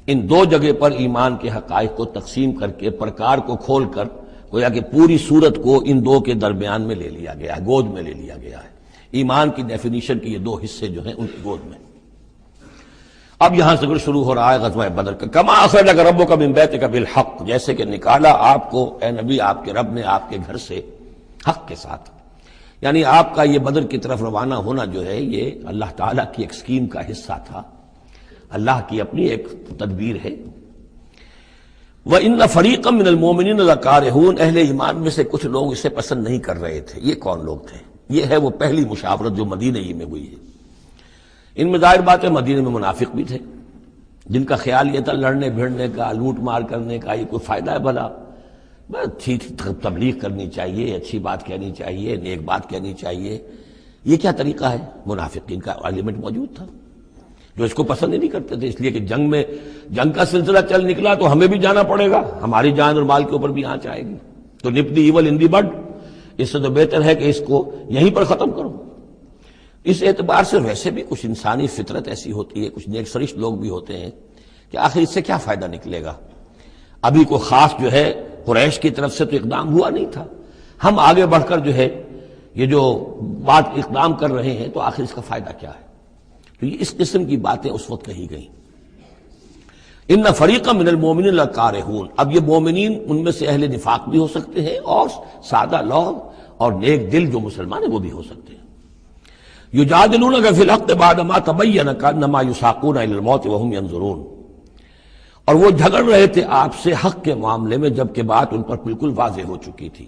ان 2 جگہ پر ایمان کے حقائق کو تقسیم کر کے، پرکار کو کھول کر، گویا کہ پوری سورت کو ان 2 کے درمیان میں لے لیا گیا ہے، گود میں لے لیا گیا ہے۔ ایمان کی ڈیفینیشن کے یہ 2 حصے جو ہیں ان کی گود میں۔ اب یہاں سے پھر شروع ہو رہا ہے غزوہ بدر کا، کما اخرجک ربک من بیتک بالحق، جیسے کہ نکالا آپ کو اے نبی آپ کے رب نے آپ کے گھر سے حق کے ساتھ۔ یعنی آپ کا یہ بدر کی طرف روانہ ہونا جو ہے یہ اللہ تعالیٰ کی ایک سکیم کا حصہ تھا، اللہ کی اپنی ایک تدبیر ہے۔ وَإِنَّ فَرِيقًا مِّنَ الْمُؤْمِنِينَ لَكَارِهُونَ، اہل ایمان میں سے کچھ لوگ اسے پسند نہیں کر رہے تھے۔ یہ کون لوگ تھے؟ یہ ہے وہ پہلی مشاورت جو مدینہ ہی میں ہوئی ہے۔ ان میں ظاہر بات ہے مدینہ میں منافق بھی تھے، جن کا خیال یہ تھا لڑنے بھیڑنے کا، لوٹ مار کرنے کا، یہ کوئی فائدہ ہے بھلا؟ اچھی تبلیغ کرنی چاہیے، اچھی بات کہنی چاہیے، نیک بات کہنی چاہیے، یہ کیا طریقہ ہے؟ منافقین کا ایلیمنٹ موجود تھا جو اس کو پسند ہی نہیں کرتے تھے، اس لیے کہ جنگ کا سلسلہ چل نکلا تو ہمیں بھی جانا پڑے گا، ہماری جان اور مال کے اوپر بھی آنچ آئے گی، تو نپ دی ایول ان دی بڈ، اس سے تو بہتر ہے کہ اس کو یہیں پر ختم کرو۔ اس اعتبار سے ویسے بھی کچھ انسانی فطرت ایسی ہوتی ہے، کچھ نیک سرشت لوگ بھی ہوتے ہیں کہ آخر اس سے کیا فائدہ نکلے گا؟ ابھی کوئی خاص جو ہے قریش کی طرف سے تو اقدام ہوا نہیں تھا، ہم آگے بڑھ کر جو ہے یہ جو بات اقدام کر رہے ہیں تو آخر اس کا فائدہ کیا ہے؟ تو یہ اس قسم کی باتیں اس وقت کہی گئیں۔ ان فریقا من المؤمنین لکارہون، اب یہ مومنین ان میں سے اہل نفاق بھی ہو سکتے ہیں اور سادہ لوگ اور نیک دل جو مسلمان ہیں وہ بھی ہو سکتے ہیں۔ یجادلونک فی الحق بعدما تبین کانما یساقون الی الموت وهم ینظرون، اور وہ جھگڑ رہے تھے آپ سے حق کے معاملے میں، جبکہ بات ان پر بالکل واضح ہو چکی تھی۔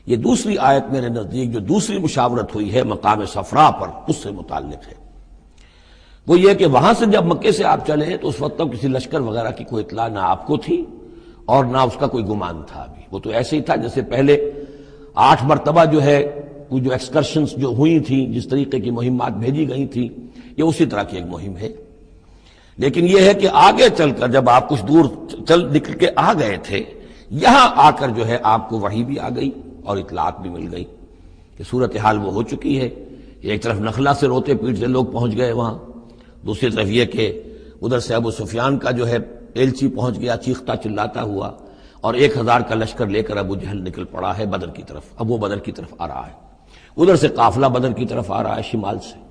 یہ دوسری آیت میرے نزدیک جو دوسری مشاورت ہوئی ہے مقام صفرا پر، اس سے متعلق ہے۔ وہ یہ کہ وہاں سے جب مکے سے آپ چلے تو اس وقت تک کسی لشکر وغیرہ کی کوئی اطلاع نہ آپ کو تھی اور نہ اس کا کوئی گمان تھا ابھی۔ وہ تو ایسے ہی تھا جیسے پہلے 8 مرتبہ جو ہے وہ جو ایکسکرشنز جو ہوئی تھیں، جس طریقے کی مہمات بھیجی گئی تھیں، یہ اسی طرح کی ایک مہم ہے۔ لیکن یہ ہے کہ آگے چل کر جب آپ کچھ دور چل نکل کے آ گئے تھے، یہاں آ کر جو ہے آپ کو وحی بھی آ گئی اور اطلاعات بھی مل گئی کہ صورتحال وہ ہو چکی ہے۔ ایک طرف نخلا سے روتے پیٹتے لوگ پہنچ گئے وہاں، دوسری طرف یہ کہ ادھر سے ابو سفیان کا جو ہے ایلچی پہنچ گیا چیختا چلاتا ہوا، اور 1000 کا لشکر لے کر ابو جہل نکل پڑا ہے بدر کی طرف۔ اب وہ بدر کی طرف آ رہا ہے، ادھر سے قافلہ بدر کی طرف آ رہا ہے شمال سے۔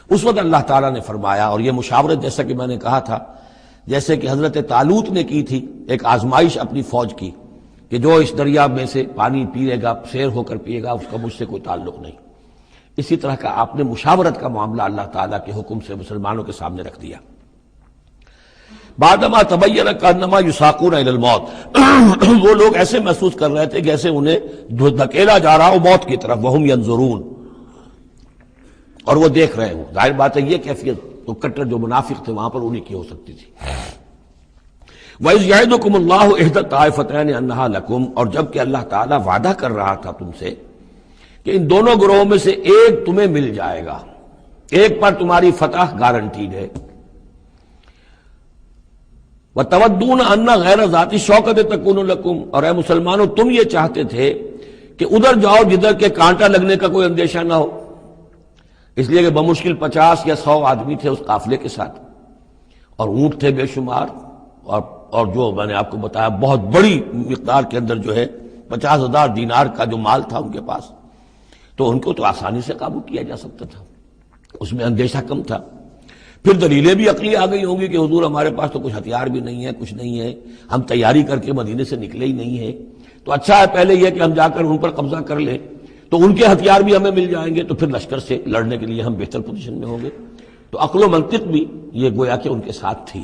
اس وقت اللہ تعالیٰ نے فرمایا، اور یہ مشاورت جیسا کہ میں نے کہا تھا جیسے کہ حضرت طالوت نے کی تھی، ایک آزمائش اپنی فوج کی کہ جو اس دریا میں سے پانی پیے گا سیر ہو کر پیے گا اس کا مجھ سے کوئی تعلق نہیں، اسی طرح کا آپ نے مشاورت کا معاملہ اللہ تعالیٰ کے حکم سے مسلمانوں کے سامنے رکھ دیا۔ بعدما تبین کانما یساقون الی الموت، وہ لوگ ایسے محسوس کر رہے تھے جیسے انہیں دھکیلا جا رہا ہو موت کی طرف، وہم ینظرون، اور وہ دیکھ رہے ہوں۔ ظاہر بات ہے یہ کیفیت تو کٹر جو منافق تھے وہاں پر انہیں کی ہو سکتی تھی۔ وَإِذْ يَعِدُكُمُ اللَّهُ إِحْدَى الطَّائِفَتَيْنِ أَنَّهَا لَكُمْ، اور جب کہ اللہ تعالیٰ وعدہ کر رہا تھا تم سے کہ ان دونوں گروہوں میں سے ایک تمہیں مل جائے گا، ایک پر تمہاری فتح گارنٹیڈ ہے۔ وَتَوَدُّونَ أَنَّ غَيْرَ ذَاتِ الشَّوْكَةِ تَكُونُ لَكُمْ، اور اے مسلمانوں تم یہ چاہتے تھے کہ ادھر جاؤ جدھر کے کانٹا لگنے کا کوئی اندیشہ نہ ہو، اس لیے کہ بمشکل 50 یا 100 آدمی تھے اس قافلے کے ساتھ، اور اونٹ تھے بے شمار، اور جو میں نے آپ کو بتایا بہت بڑی مقدار کے اندر جو ہے 50,000 دینار کا جو مال تھا ان کے پاس، تو ان کو تو آسانی سے قابو کیا جا سکتا تھا، اس میں اندیشہ کم تھا۔ پھر دلیلیں بھی عقلی آ گئی ہوں گی کہ حضور ہمارے پاس تو کچھ ہتھیار بھی نہیں ہے، کچھ نہیں ہے، ہم تیاری کر کے مدینے سے نکلے ہی نہیں ہیں، تو اچھا ہے پہلے یہ کہ ہم جا کر ان پر قبضہ کر لیں تو ان کے ہتھیار بھی ہمیں مل جائیں گے، تو پھر لشکر سے لڑنے کے لیے ہم بہتر پوزیشن میں ہوں گے۔ تو عقل و منطق بھی یہ گویا کہ ان کے ساتھ تھی۔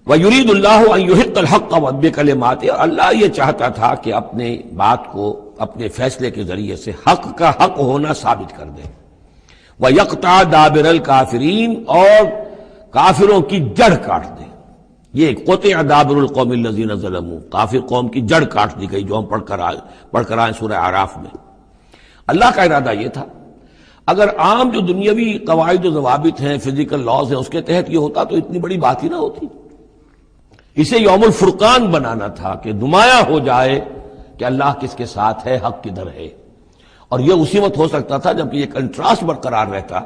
وَيُرِيدُ اللَّهُ أَن يُحِقَّ الْحَقَّ بِكَلِمَاتِهِ، اور اللہ یہ چاہتا تھا کہ اپنے بات کو اپنے فیصلے کے ذریعے سے حق کا حق ہونا ثابت کر دے۔ وَيَقْطَعَ دَابِرَ الْكَافِرِينَ، اور کافروں کی جڑ کاٹ دے۔ یہ قطع دابر القوم الذین ظلموا، کافر قوم کی جڑ کاٹ دی گئی، جو ہم پڑھ کر آئے سورہ اعراف میں۔ اللہ کا ارادہ یہ تھا، اگر عام جو دنیاوی قواعد و ضوابط ہیں، فزیکل لاز ہیں، اس کے تحت یہ ہوتا تو اتنی بڑی بات ہی نہ ہوتی۔ اسے یوم الفرقان بنانا تھا کہ نمایاں ہو جائے کہ اللہ کس کے ساتھ ہے، حق کدھر ہے۔ اور یہ اسی وقت ہو سکتا تھا جبکہ یہ کنٹراسٹ برقرار رہتا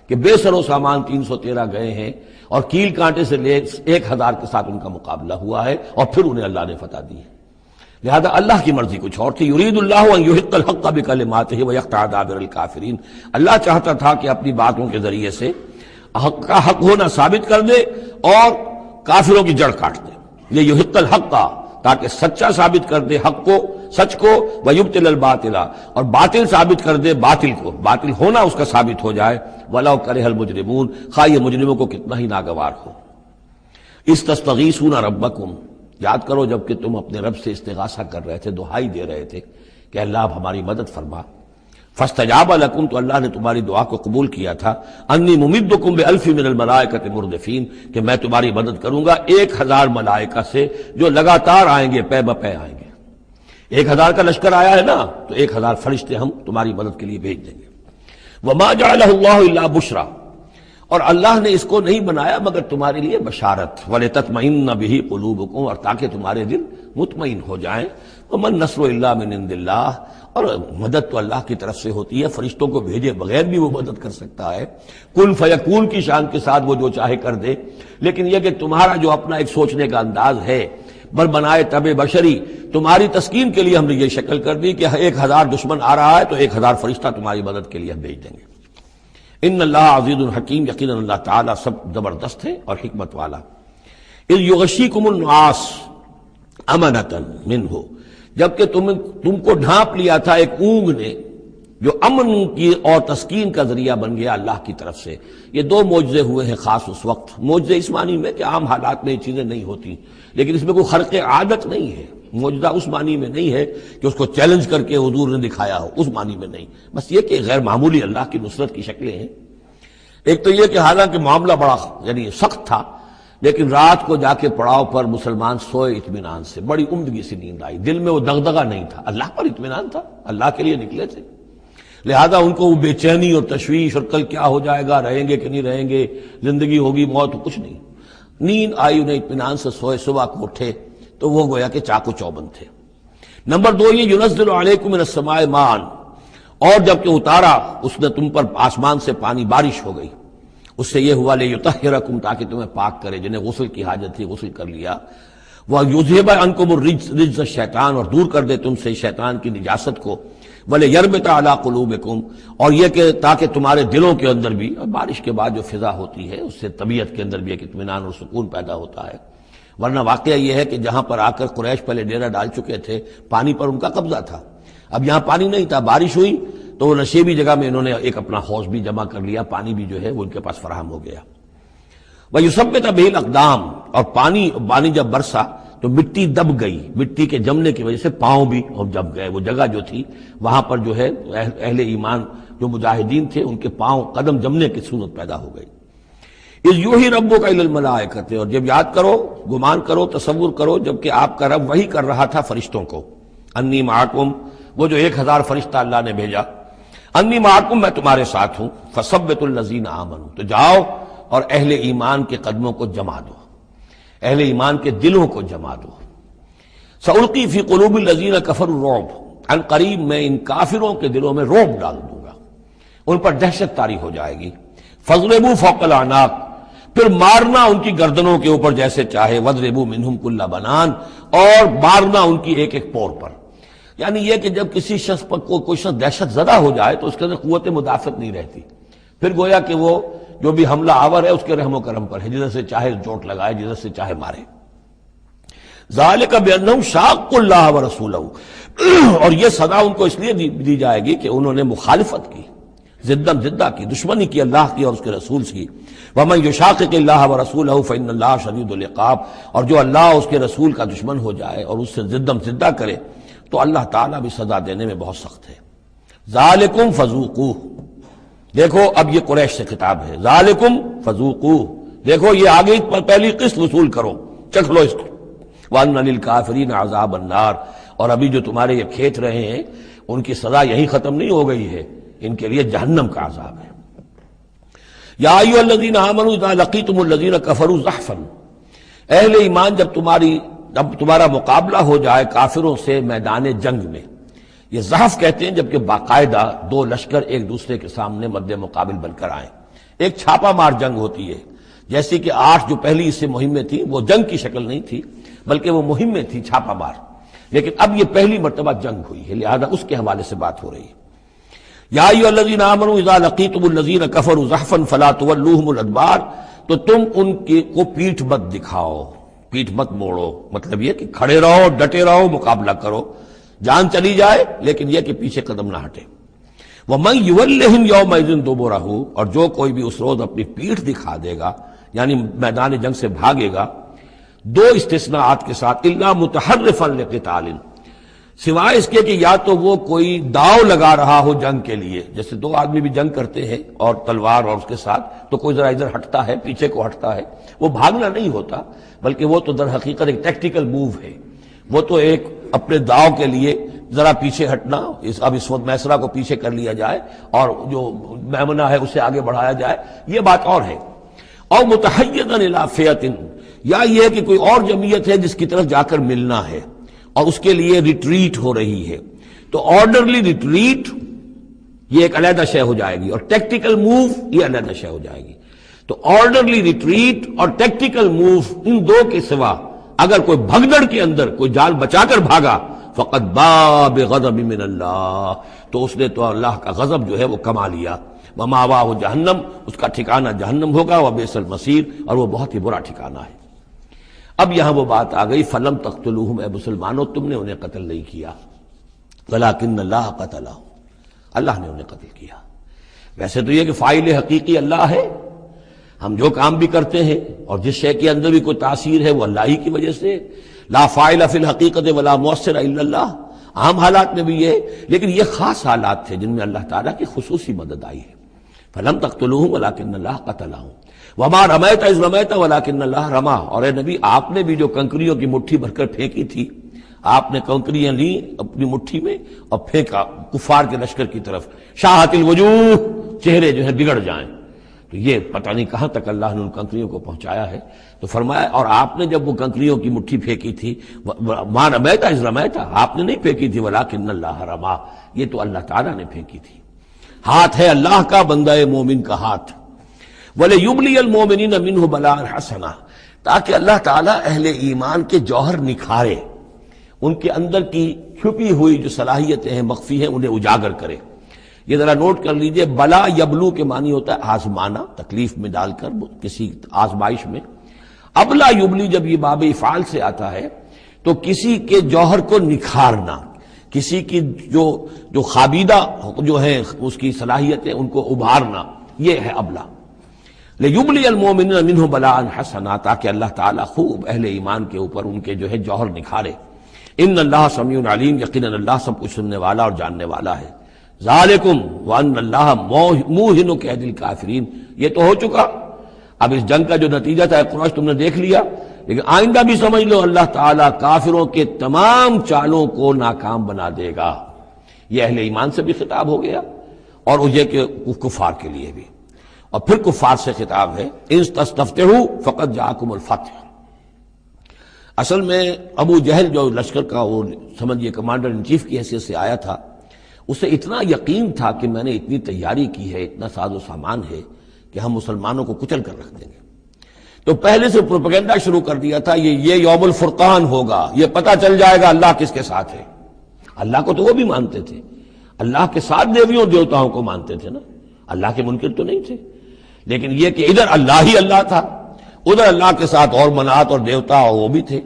کہ بے سر و سامان 313 گئے ہیں اور کیل کانٹے سے لے 1000 کے ساتھ ان کا مقابلہ ہوا ہے، اور پھر انہیں اللہ نے فتح دی ہے۔ لہذا اللہ کی مرضی کچھ اور تھی۔ یرید اللہ ان یحق الحق بکلماتہ ویقطع دابر الکافرین، اللہ چاہتا تھا کہ اپنی باتوں کے ذریعے سے حق کا حق ہونا ثابت کر دے اور کافروں کی جڑ کاٹ دے۔ یہ یحق الحق کا، تاکہ سچا ثابت کر دے حق کو، سچ کو، ویبطل الباطل، اور باطل ثابت کر دے باطل کو، باطل ہونا اس کا ثابت ہو جائے۔ ولو کرہ المجرمون، خواہ یہ مجرموں کو کتنا ہی ناگوار ہو۔ استستغیثون ربکم، یاد کرو جب کہ تم اپنے رب سے استغاثہ کر رہے تھے، دعائی دے رہے تھے کہ اللہ اب ہماری مدد فرما۔ فاستجاب لکم، تو اللہ نے تمہاری دعا کو قبول کیا تھا۔ انی ممدکم بألف من الملائکۃ مردفین، کہ میں تمہاری مدد کروں گا 1000 ملائکہ سے جو لگاتار آئیں گے، پے بپے آئیں گے۔ 1000 کا لشکر آیا ہے نا، تو 1000 فرشتے ہم تمہاری مدد کے لیے بھیج دیں گے۔ وما جعلہ اللہ الا بشرا، اور اللہ نے اس کو نہیں بنایا مگر تمہارے لیے بشارت، وَلِتَطْمَئِنَّ بِهِ قُلُوبُكُمْ، اور تاکہ تمہارے دل مطمئن ہو جائیں۔ وَمَن نَّصْرُ إِلَّا مِنْ عِندِ اللَّهِ، اور مدد تو اللہ کی طرف سے ہوتی ہے، فرشتوں کو بھیجے بغیر بھی وہ مدد کر سکتا ہے۔ کن فیکون کی شان کے ساتھ وہ جو چاہے کر دے، لیکن یہ کہ تمہارا جو اپنا ایک سوچنے کا انداز ہے بر بنائے طب بشری، تمہاری تسکین کے لیے ہم نے یہ شکل کر دی کہ 1000 دشمن آ رہا ہے تو 1000 فرشتہ تمہاری مدد کے لیے ہم بھیج دیں گے۔ ان اللہ عزیز الحکیم، یقیناً اللہ تعالیٰ سب زبردست ہے اور حکمت والا۔ اذ یغشیکم النعاس امنۃ منہ، جبکہ تم کو ڈھانپ لیا تھا ایک اونگ نے جو امن کی اور تسکین کا ذریعہ بن گیا اللہ کی طرف سے۔ یہ دو معجزے ہوئے ہیں خاص اس وقت، معجزے اس معنی میں کہ عام حالات میں یہ چیزیں نہیں ہوتی، لیکن اس میں کوئی خرق عادت نہیں ہے۔ معجزہ اس معنی میں نہیں ہے کہ اس کو چیلنج کر کے حضور نے دکھایا ہو، اس معنی میں نہیں، بس یہ کہ غیر معمولی اللہ کی نصرت کی شکلیں ہیں۔ ایک تو یہ کہ حالانکہ معاملہ بڑا یعنی سخت تھا، لیکن رات کو جا کے پڑاؤ پر مسلمان سوئے اطمینان سے، بڑی عمدگی سے نیند آئی، دل میں وہ دغدغہ نہیں تھا، اللہ پر اطمینان تھا، اللہ کے لیے نکلے تھے، لہذا ان کو وہ بے چینی اور تشویش اور کل کیا ہو جائے گا، رہیں گے کہ نہیں رہیں گے، زندگی ہوگی موت، کچھ نہیں، نیند آئی انہیں، اطمینان سے سوئے، صبح کو اٹھے تو وہ گویا کہ چاقو چوبند تھے۔ نمبر دو یہ ینزل علیکم من السماء ماء، اور جب کہ اتارا اس نے تم پر آسمان سے پانی، بارش ہو گئی، اس سے یہ ہوا لیطہرکم، تاکہ تمہیں پاک کرے، جنہیں غسل کی حاجت تھی غسل کر لیا، وَیُذْهِبَ عَنْکُمُ الرِّجْسَ الشیطان، اور دور کر دے تم سے شیطان کی نجاست کو، وَلِیَرْبِطَ عَلَىٰ قُلُوبِکُمْ، اور یہ کہ تاکہ تمہارے دلوں کے اندر بھی، بارش کے بعد جو فضا ہوتی ہے اس سے طبیعت کے اندر بھی ایک اطمینان اور سکون پیدا ہوتا ہے، ورنہ واقعہ یہ ہے کہ جہاں پر آ کر قریش پہلے ڈیرہ ڈال چکے تھے، پانی پر ان کا قبضہ تھا، اب یہاں پانی نہیں تھا، بارش ہوئی تو وہ نشیبی جگہ میں انہوں نے ایک اپنا حوض بھی جمع کر لیا، پانی بھی جو ہے وہ ان کے پاس فراہم ہو گیا۔ وَيُثَبِّتَ بِهِ الْأَقْدَامَ، اور پانی جب برسا تو مٹی دب گئی، مٹی کے جمنے کی وجہ سے پاؤں بھی دب گئے، وہ جگہ جو تھی وہاں پر جو ہے اہل ایمان جو مجاہدین تھے ان کے پاؤں قدم جمنے کی صورت پیدا ہو گئی۔ اِذْ یُوحِی رَبُّکَ إِلَى الْمَلَائِکَةِ، اور جب یاد کرو، گمان کرو، تصور کرو، جب کہ آپ کا رب وحی کر رہا تھا فرشتوں کو، انی معکم، وہ جو 1000 فرشتہ اللہ نے بھیجا، انی معکم، میں تمہارے ساتھ ہوں، فثبتوا الذین آمنوا، تو جاؤ اور اہل ایمان کے قدموں کو جما دو، اہل ایمان کے دلوں کو جما دو۔ سألقی فی قلوب الذین کفروا الرعب، عن قریب میں ان کافروں کے دلوں میں رعب ڈال دوں گا، ان پر دہشت طاری ہو جائے گی۔ فاضربوا فوق الاعناق، پھر مارنا ان کی گردنوں کے اوپر جیسے چاہے، واضربوا منہم کل بنان، اور مارنا ان کی ایک ایک پور پر۔ یعنی یہ کہ جب کسی شخص پر کوئی شخص دہشت زدہ ہو جائے تو اس کے اندر قوت مدافعت نہیں رہتی، پھر گویا کہ وہ جو بھی حملہ آور ہے اس کے رحم و کرم پر ہے، جدھر سے چاہے چوٹ لگائے، جدھر سے چاہے مارے۔ ذالک بانہم شاقوا اللہ ورسولہ، اور یہ سزا ان کو اس لیے دی جائے گی کہ انہوں نے مخالفت کی، ضدم ضدہ کی، دشمنی کی اللہ کی اور اس کے رسول کی۔ ومن یشاقق اللہ ورسولہ فإن اللہ شدید العقاب، اور جو اللہ اور اس کے رسول کا دشمن ہو جائے اور اس سے ضدم ضدہ کرے تو اللہ تعالیٰ بھی سزا دینے میں بہت سخت ہے۔ ذالکم فذوقوہ، دیکھو اب یہ قریش سے خطاب ہے، ذالکم فذوقوہ، دیکھو یہ آگے پہلی قسط وصول کرو، چکھ لو اس کو۔ وَأَنَّ لِلْكَافِرِينَ عَذَابَ النَّارِ، اور ابھی جو تمہارے یہ کھیت رہے ہیں ان کی سزا یہی ختم نہیں ہو گئی ہے، ان کے لیے جہنم کا عذاب ہے۔ یا ایھا الذین آمنوا اذا لقیتم الذین کفروا زحفا، اہل ایمان جب تمہارا مقابلہ ہو جائے کافروں سے میدان جنگ میں، یہ زحف کہتے ہیں جبکہ باقاعدہ دو لشکر ایک دوسرے کے سامنے مد مقابل بن کر آئیں، ایک چھاپا مار جنگ ہوتی ہے، جیسے کہ 8 جو پہلی اس سے مہمیں تھیں وہ جنگ کی شکل نہیں تھی بلکہ وہ مہمیں تھیں چھاپا مار، لیکن اب یہ پہلی مرتبہ جنگ ہوئی ہے، لہذا اس کے حوالے سے بات ہو رہی ہے۔ یا ایھا الذین آمنوا اذا لقیتم الذین کفروا زحفا فلا تولوہم الادبار، تو تم ان کو پیٹھ مت دکھاؤ، پیٹھ مت موڑو، مطلب یہ کہ کھڑے رہو، ڈٹے رہو، مقابلہ کرو، جان چلی جائے لیکن یہ کہ پیچھے قدم نہ ہٹے۔ وَمَن يُوَلِّهِمْ يَوْمَئِذٍ دُبُرَهُ، اور جو کوئی بھی اس روز اپنی پیٹھ دکھا دے گا یعنی میدان جنگ سے بھاگے گا، دو استثناءات کے ساتھ، الا متحرفا لقتال، سوائے اس کے کہ یا تو وہ کوئی داؤ لگا رہا ہو جنگ کے لیے، جیسے دو آدمی بھی جنگ کرتے ہیں اور تلوار اور اس کے ساتھ، تو کوئی ذرا ادھر ہٹتا ہے، پیچھے کو ہٹتا ہے، وہ بھاگنا نہیں ہوتا بلکہ وہ تو در حقیقت ایک ٹیکٹیکل موو ہے، وہ تو ایک اپنے داؤ کے لیے ذرا پیچھے ہٹنا، اب اس وقت میسرہ کو پیچھے کر لیا جائے اور جو میمنہ ہے اسے آگے بڑھایا جائے، یہ بات اور ہے۔ اور متحیزا الی فئۃ، یا یہ کہ کوئی اور جمعیت ہے جس کی طرف جا کر ملنا ہے اور اس کے لیے ریٹریٹ ہو رہی ہے، تو آرڈرلی ریٹریٹ یہ ایک علیحدہ شے ہو جائے گی اور ٹیکٹیکل موو یہ علیحدہ شے ہو جائے گی۔ تو آرڈرلی ریٹریٹ اور ٹیکٹیکل موو، ان دو کے سوا اگر کوئی بھگدڑ کے اندر کوئی جان بچا کر بھاگا، فقط باب غضب من اللہ، تو اس نے تو اللہ کا غضب جو ہے وہ کما لیا۔ ومأواہ جہنم، اس کا ٹھکانہ جہنم ہوگا، وبئس المصیر، اور وہ بہت ہی برا ٹھکانہ ہے۔ اب یہاں وہ بات آ گئی، فلم تقتلوہم، اے مسلمانوں تم نے انہیں قتل نہیں کیا، ولکن اللہ قتلہم، اللہ نے انہیں قتل کیا۔ ویسے تو یہ کہ فاعل حقیقی اللہ ہے، ہم جو کام بھی کرتے ہیں اور جس شے کے اندر بھی کوئی تاثیر ہے وہ اللہ ہی کی وجہ سے، لا فاعل فی الحقیقت ولا مؤثر الا اللہ۔ عام حالات میں بھی یہ، لیکن یہ خاص حالات تھے جن میں اللہ تعالیٰ کی خصوصی مدد آئی ہے۔ فلم تقتلوہم ولکن اللہ قتلہم وما رمیت اذ رمیت ولکن اللہ رما۔ اور اے نبی، آپ نے بھی جو کنکریوں کی مٹھی بھر کر پھینکی تھی، آپ نے کنکریاں لی اپنی مٹھی میں اور پھینکا کفار کے لشکر کی طرف، شاہت الوجوہ، چہرے جو ہے بگڑ جائیں۔ تو یہ پتہ نہیں کہاں تک اللہ نے ان کنکریوں کو پہنچایا ہے۔ تو فرمایا، اور آپ نے جب وہ کنکریوں کی مٹھی پھینکی تھی، ما رمیت اذ رمیت، آپ نے نہیں پھینکی تھی، ولکن اللہ رما، یہ تو اللہ تعالیٰ نے پھینکی تھی۔ ہاتھ ہے اللہ کا، بندہ مومن کا ہاتھ۔ وَلِيُبْلِيَ الْمُؤْمِنِينَ مِنْهُ بَلَاءً حَسَنًا، تاکہ اللہ تعالیٰ اہل ایمان کے جوہر نکھارے، ان کے اندر کی چھپی ہوئی جو صلاحیتیں ہیں، مخفی ہیں، انہیں اجاگر کرے۔ یہ ذرا نوٹ کر لیجئے، بلا یبلو کے معنی ہوتا ہے آزمانا، تکلیف میں ڈال کر کسی آزمائش میں۔ ابلا یبلی جب یہ باب افعال سے آتا ہے تو کسی کے جوہر کو نکھارنا، کسی کی جو خابیدہ جو ہے اس کی صلاحیتیں ان کو ابھارنا، یہ ہے ابلا۔ لیبلی المؤمنین منہ بلاء حسنا، تاکہ اللہ تعالیٰ خوب اہل ایمان کے اوپر ان کے جو ہے جوہر نکھارے۔ ان اللہ سمیع علیم، یقیناً اللہ سب کچھ سننے والا اور جاننے والا ہے۔ ذالکم وان اللہ موہن کید الکافرین، یہ تو ہو چکا، اب اس جنگ کا جو نتیجہ تھا قریش تم نے دیکھ لیا، لیکن آئندہ بھی سمجھ لو اللہ تعالیٰ کافروں کے تمام چالوں کو ناکام بنا دے گا۔ یہ اہل ایمان سے بھی خطاب ہو گیا اور یہ کہ کفار کے لیے بھی، اور پھر کفار سے خطاب ہے، ان تستفتحوا فقد جاءکم الفتح۔ اصل میں ابو جہل جو لشکر کا وہ سمجھیے کمانڈر ان چیف کی حیثیت سے آیا تھا، اسے اتنا یقین تھا کہ میں نے اتنی تیاری کی ہے، اتنا ساز و سامان ہے کہ ہم مسلمانوں کو کچل کر رکھ دیں گے، تو پہلے سے پروپیگنڈا شروع کر دیا تھا، یہ یوم الفرقان ہوگا، یہ پتہ چل جائے گا اللہ کس کے ساتھ ہے۔ اللہ کو تو وہ بھی مانتے تھے، اللہ کے ساتھ دیویوں دیوتاؤں کو مانتے تھے نا، اللہ کے منکر تو نہیں تھے، لیکن یہ کہ ادھر اللہ ہی اللہ تھا، ادھر اللہ کے ساتھ اور منات اور دیوتا اور وہ بھی تھے،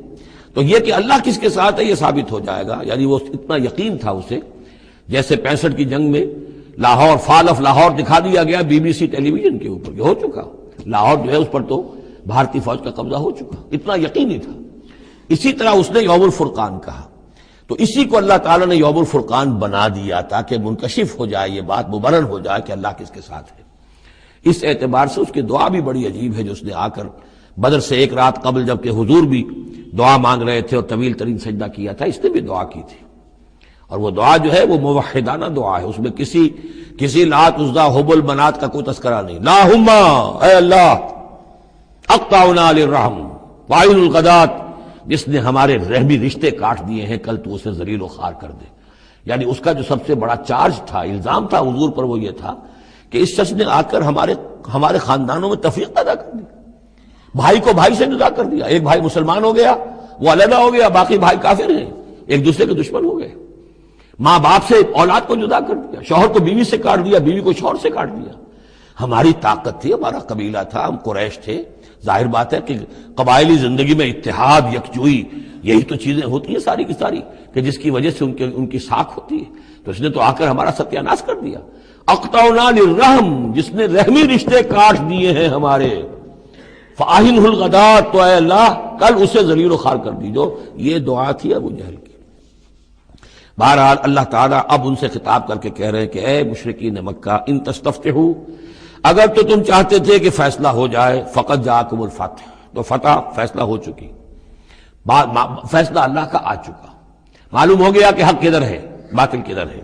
تو یہ کہ اللہ کس کے ساتھ ہے یہ ثابت ہو جائے گا۔ یعنی وہ اتنا یقین تھا اسے، جیسے 65 کی جنگ میں لاہور، فال آف لاہور دکھا دیا گیا BBC ٹیلی ویژن کے اوپر، یہ ہو چکا، لاہور جو ہے اس پر تو بھارتی فوج کا قبضہ ہو چکا، اتنا یقینی تھا۔ اسی طرح اس نے یوم الفرقان کہا، تو اسی کو اللہ تعالیٰ نے یوم الفرقان بنا دیا تاکہ منکشف ہو جائے، یہ بات مبرر ہو جائے کہ اللہ کس کے ساتھ ہے۔ اس اعتبار سے اس کی دعا بھی بڑی عجیب ہے، جو اس نے آ کر بدر سے ایک رات قبل جبکہ حضور بھی دعا مانگ رہے تھے اور طویل ترین سجدہ کیا تھا، اس نے بھی دعا کی تھی، اور وہ دعا جو ہے وہ موحدانہ دعا ہے، اس میں کسی لات عزا حبل منات کا کوئی تذکرہ نہیں۔ اللہم، اے اللہ، اقطعنا للرحم وعین الغدات، جس نے ہمارے رحمی رشتے کاٹ دیے ہیں، کل تو اسے ذلیل و خوار کر دے۔ یعنی اس کا جو سب سے بڑا چارج تھا، الزام تھا حضور پر، وہ یہ تھا کہ اس شخص نے آ کر ہمارے خاندانوں میں تفریق پیدا کر دی، بھائی کو بھائی سے جدا کر دیا، ایک بھائی مسلمان ہو گیا وہ علیحدہ ہو گیا، باقی بھائی کافر ہیں، ایک دوسرے کے دشمن ہو گئے، ماں باپ سے اولاد کو جدا کر دیا، شوہر کو بیوی سے کاٹ دیا، بیوی کو شوہر سے کاٹ دیا۔ ہماری طاقت تھی، ہمارا قبیلہ تھا، ہم قریش تھے، ظاہر بات ہے کہ قبائلی زندگی میں اتحاد، یکجوئی، یہی تو چیزیں ہوتی ہیں ساری کی ساری، کہ جس کی وجہ سے ان کی ساکھ ہوتی ہے، تو اس نے تو آ کر ہمارا ستیہ ناش کر دیا۔ اقطعنا للرحم، جس نے رحمی رشتے کاٹ دیے ہیں ہمارے، فاہنہ الغدات، تو اے اللہ کل اسے ذلیل و خوار کر دیجو۔ یہ دعا تھی ابو جہل کی۔ بہرحال اللہ تعالیٰ اب ان سے خطاب کر کے کہہ رہے ہیں کہ اے مشرکین مکہ، ان تستفتحوا، اگر تو تم چاہتے تھے کہ فیصلہ ہو جائے، فقد جاءکم الفتح، تو فتح فیصلہ ہو چکی، فیصلہ اللہ کا آ چکا، معلوم ہو گیا کہ حق کدھر ہے باطل کدھر ہے۔